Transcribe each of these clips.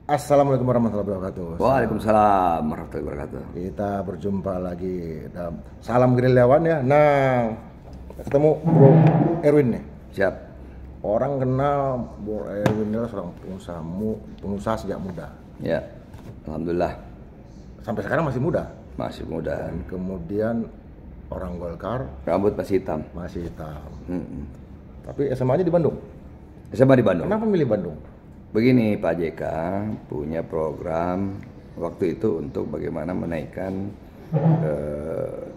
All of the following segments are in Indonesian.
Assalamualaikum warahmatullahi wabarakatuh. Waalaikumsalam warahmatullahi wabarakatuh. Kita berjumpa lagi dalam Salam Gerilyawan ya. Nah, ketemu Bro Erwin nih. Siap. Orang kenal Bro Erwin adalah seorang pengusaha sejak muda. Ya, alhamdulillah. Sampai sekarang masih muda. Masih muda. Dan kemudian orang Golkar. Rambut masih hitam. Masih hitam. Tapi SMA-nya di Bandung. SMA di Bandung. Kenapa milih Bandung? Begini, Pak JK punya program waktu itu untuk bagaimana menaikkan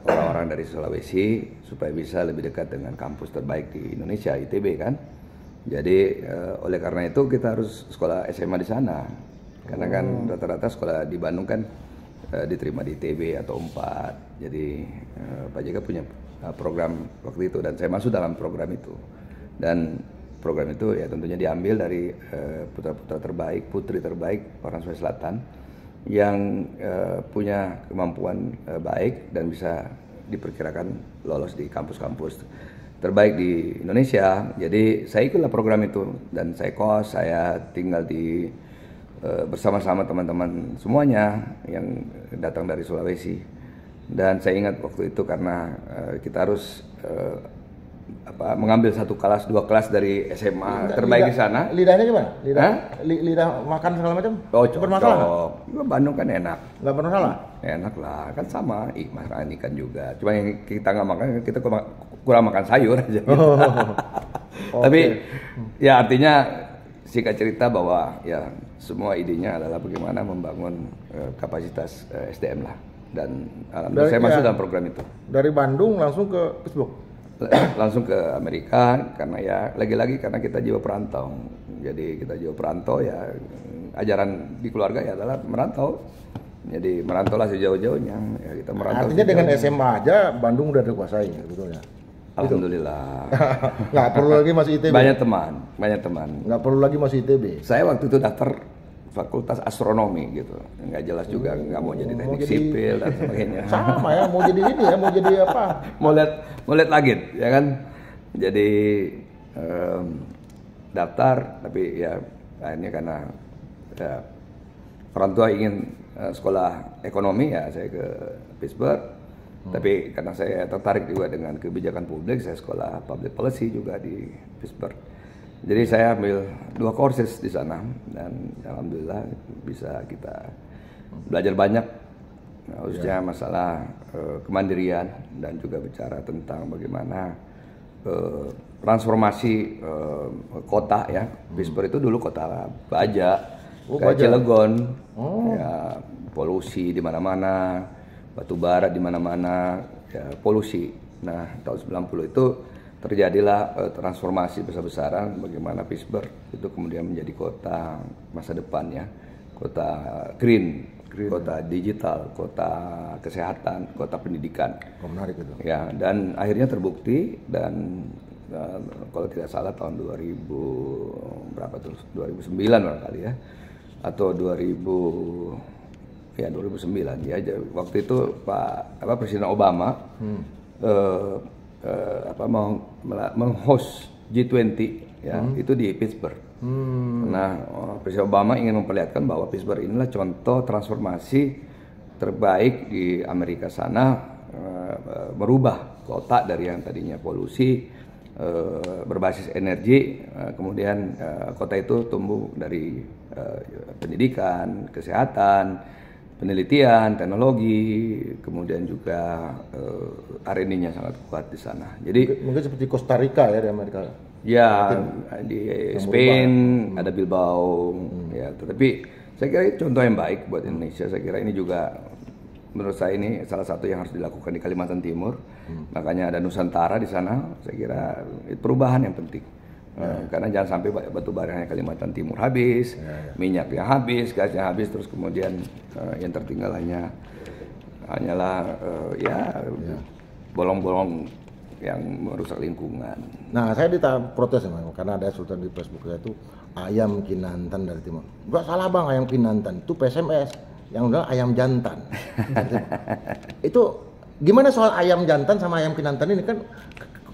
orang-orang dari Sulawesi supaya bisa lebih dekat dengan kampus terbaik di Indonesia, ITB kan. Jadi oleh karena itu kita harus sekolah SMA di sana. Karena kan rata-rata sekolah di Bandung kan diterima di ITB atau UNPAD. Jadi Pak JK punya program waktu itu dan saya masuk dalam program itu. Dan program itu ya tentunya diambil dari putra-putra terbaik, putri terbaik orang Sulawesi Selatan yang punya kemampuan baik dan bisa diperkirakan lolos di kampus-kampus terbaik di Indonesia. Jadi saya ikutlah program itu dan saya tinggal di bersama-sama teman-teman semuanya yang datang dari Sulawesi. Dan saya ingat waktu itu karena kita harus mengambil dua kelas dari SMA terbaik di sana. Lidahnya gimana? Lidah makan segala macam? Oh, bermasalah. Bandung kan enak. Nggak pernah salah? Enak lah, kan sama. Makan ikan juga. Cuma yang kita nggak makan, kita kurang makan sayur aja. Gitu. Tapi ya artinya singkat cerita bahwa ya semua idenya adalah bagaimana membangun kapasitas SDM lah. Dan alhamdulillah saya masuk dalam program itu. Dari Bandung langsung ke Pittsburgh? Langsung ke Amerika karena ya lagi-lagi karena kita jiwa perantau. Jadi kita jiwa perantau ya ajaran di keluarga ya adalah merantau. Jadi merantaulah sejauh-jauhnya ya kita merantau. Artinya dengan SMA aja Bandung udah dikuasai sebetulnya. Alhamdulillah. Nggak perlu lagi masuk ITB. Banyak teman. Nggak perlu lagi masuk ITB. Saya waktu itu daftar fakultas astronomi gitu, nggak jelas juga, nggak mau jadi teknik sipil dan sebagainya. Sama ya, mau jadi ini ya, mau jadi apa? mau lihat langit, ya kan? Jadi daftar, tapi ya akhirnya karena ya, orang tua ingin sekolah ekonomi ya saya ke Pittsburgh. Tapi karena saya tertarik juga dengan kebijakan publik, saya sekolah public policy juga di Pittsburgh. Jadi saya ambil 2 courses di sana dan alhamdulillah bisa kita belajar banyak, khususnya masalah kemandirian dan juga bicara tentang bagaimana transformasi kota ya. Pittsburgh itu dulu kota baja, kayak Cilegon, ya, polusi di mana-mana, batu bara di mana-mana, ya, polusi. Nah tahun 90 itu terjadilah transformasi besar-besaran bagaimana Pittsburgh itu kemudian menjadi kota masa depan ya, kota green, kota digital, kota kesehatan, kota pendidikan. Menarik itu. Ya, dan akhirnya terbukti dan kalau tidak salah tahun 2009 barangkali ya, atau 2009 ya. Waktu itu Presiden Obama menghost G20 ya, itu di Pittsburgh. Nah, Presiden Obama ingin memperlihatkan bahwa Pittsburgh inilah contoh transformasi terbaik di Amerika sana, merubah kota dari yang tadinya polusi, berbasis energi, kemudian kota itu tumbuh dari pendidikan, kesehatan, penelitian, teknologi, kemudian juga R&D-nya sangat kuat di sana. Jadi mungkin seperti Costa Rica ya di Amerika. Ya, di Spain ada Bilbao, ya. Tetapi saya kira itu contoh yang baik buat Indonesia. Saya kira ini juga menurut saya ini salah satu yang harus dilakukan di Kalimantan Timur. Makanya ada Nusantara di sana. Saya kira perubahan yang penting. Karena jangan sampai batu baranya Kalimantan Timur habis, minyaknya habis, gasnya habis, terus kemudian yang tertinggal hanyalah bolong-bolong yang merusak lingkungan. Nah, saya protes memang karena ada sultan di Facebook saya itu ayam Kinantan dari timur. Enggak salah bang, ayam Kinantan itu PSMS, yang udah ayam jantan. Itu gimana soal ayam jantan sama ayam Kinantan ini kan?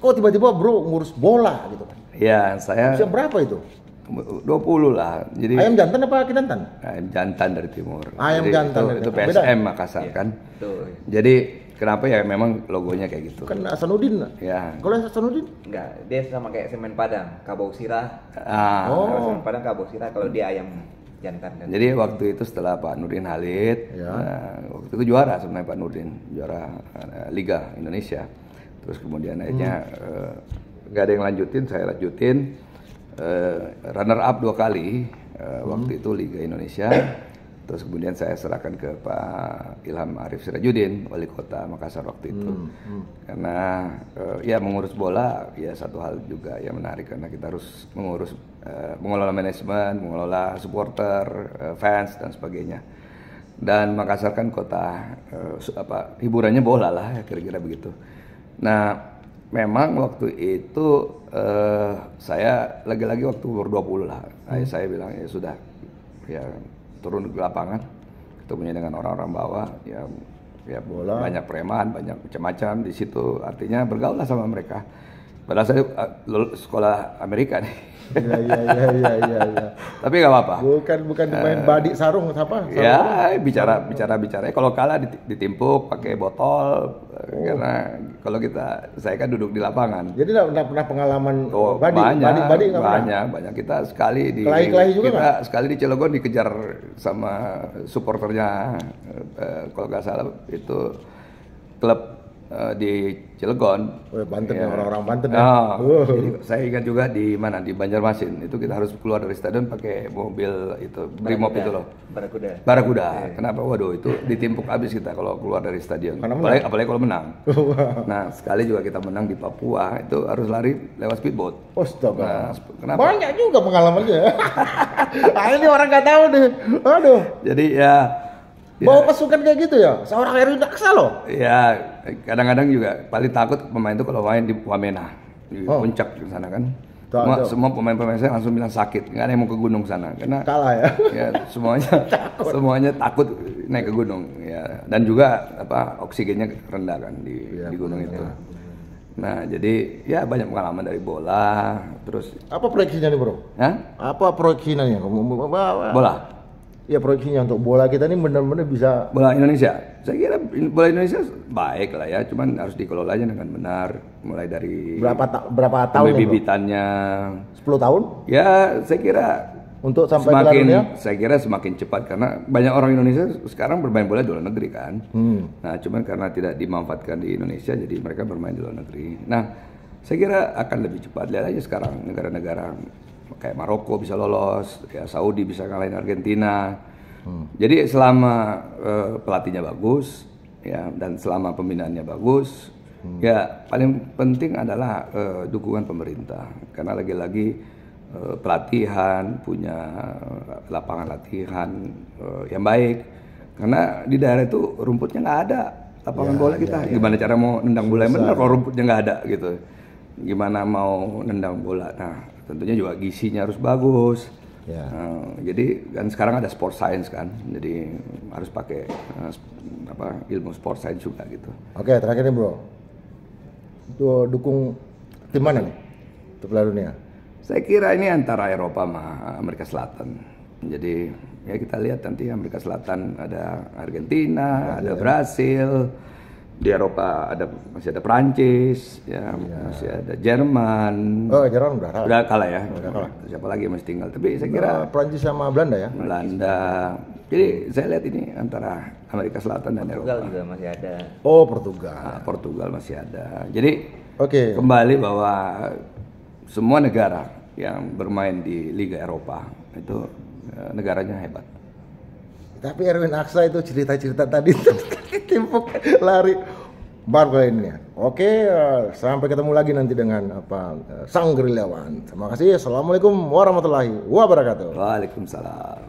Kok tiba-tiba bro ngurus bola gitu kan? Ya, saya. Usia berapa itu? 20 lah. Jadi Ayam jantan apa kinantan? ayam jantan dari timur. Ayam Jadi jantan dari itu timur. PSM Makassar Iya, kan. Betul. Jadi kenapa ya memang logonya kayak gitu. Kan Hasanuddin. Ya. Kalau Hasanuddin? Enggak, dia sama kayak semen Padang, Kabau Sirah. Ah, Oh. Kalau semen Padang Kabau Sirah, kalau dia ayam jantan kan. Jadi waktu itu setelah Pak Nurdin Halid, Ya. waktu itu juara sebenarnya Pak Nurdin, juara Liga Indonesia. Terus kemudian akhirnya nggak ada yang lanjutin, saya lanjutin. Runner up 2 kali waktu itu Liga Indonesia. Terus kemudian saya serahkan ke Pak Ilham Arif Sirajudin, wali kota Makassar waktu itu. Karena ya mengurus bola ya satu hal juga yang menarik karena kita harus mengurus mengelola manajemen, mengelola supporter, fans dan sebagainya. Dan Makassar kan kota hiburannya bola lah kira-kira begitu. Nah, memang waktu itu saya lagi-lagi waktu umur 20 lah. Saya bilang ya sudah ya turun ke lapangan ketemunya dengan orang-orang bawah ya Bola. banyak preman, banyak macam-macam di situ, artinya bergaul lah sama mereka. Padahal saya sekolah Amerika nih. Iya. Tapi nggak apa-apa. Bukan main badi sarung apa? Ya bicara. Kalau kalah ditimpuk pakai botol karena kalau saya kan duduk di lapangan. Jadi nggak pernah pengalaman badi Banyak, nggak pernah? banyak. Kita sekali Kelahi juga kita nggak? sekali di Cilegon dikejar sama supporternya kalau nggak salah itu klub di Cilegon. Oh, Banten ya, orang-orang Banten ya. Jadi saya ingat juga di mana di Banjarmasin itu kita harus keluar dari stadion pakai mobil itu Brimob itu loh. Barakuda. Kenapa? Waduh itu ditimpuk habis kita kalau keluar dari stadion. Apalagi kalau menang. Nah sekali juga kita menang di Papua itu harus lari lewat speedboat. Astaga. Nah, kenapa? Banyak juga pengalamannya. Ini orang nggak tahu deh. Aduh. Jadi ya. Bawa pasukan kayak gitu ya? Seorang Erwin Aksa loh. Ya kadang-kadang juga paling takut pemain itu kalau main di Wamena di puncak di sana kan. Semua pemain-pemain saya langsung bilang sakit, nggak ada yang mau ke gunung sana karena kalah ya. Ya semuanya takut naik ke gunung ya dan juga oksigennya rendah kan di gunung itu. Nah jadi ya banyak pengalaman dari bola terus. Apa proyeksinya nih bro? Hah? Apa proyeksinya? Bola. Ya proyeksinya untuk bola kita ini benar-benar bisa. Bola Indonesia, saya kira bola Indonesia baik lah ya, cuman harus dikelola aja dengan benar, mulai dari berapa tahun nih, bibitannya 10 tahun? Ya saya kira untuk sampai ke dunia? Saya kira semakin cepat karena banyak orang Indonesia sekarang bermain bola di luar negeri kan. Nah cuman karena tidak dimanfaatkan di Indonesia jadi mereka bermain di luar negeri. Nah saya kira akan lebih cepat. Lihat aja sekarang negara-negara kayak Maroko bisa lolos, kayak Saudi bisa ngalahin Argentina. Jadi selama pelatihnya bagus, ya dan selama pembinaannya bagus, ya paling penting adalah dukungan pemerintah. Karena lagi-lagi pelatihan punya lapangan latihan yang baik. Karena di daerah itu rumputnya nggak ada lapangan bola kita. Gimana cara mau nendang bola yang benar kalau rumputnya nggak ada gitu? Gimana mau nendang bola? Nah tentunya juga gizinya harus bagus. Jadi kan sekarang ada sport science kan, jadi harus pakai ilmu sport science juga gitu. Oke, terakhir nih bro, dukung tim mana nih untuk Piala Dunia? Saya kira ini antara Eropa sama Amerika Selatan. Jadi ya kita lihat nanti Amerika Selatan ada Argentina, ada Brasil. Di Eropa masih ada Prancis, masih ada Jerman. Oh, Jerman udah kalah ya. Siapa lagi yang masih tinggal? Tapi saya kira Prancis sama Belanda ya. Belanda. Jadi saya lihat ini antara Amerika Selatan dan Eropa. Portugal juga masih ada. Oh, Portugal. Nah, Portugal masih ada. Jadi kembali bahwa semua negara yang bermain di Liga Eropa itu negaranya hebat. Tapi Erwin Aksa itu cerita-cerita tadi timpuk lari baru ini ya. Oke, sampai ketemu lagi nanti dengan Sang Gerilyawan. Terima kasih. Assalamualaikum warahmatullahi wabarakatuh. Waalaikumsalam.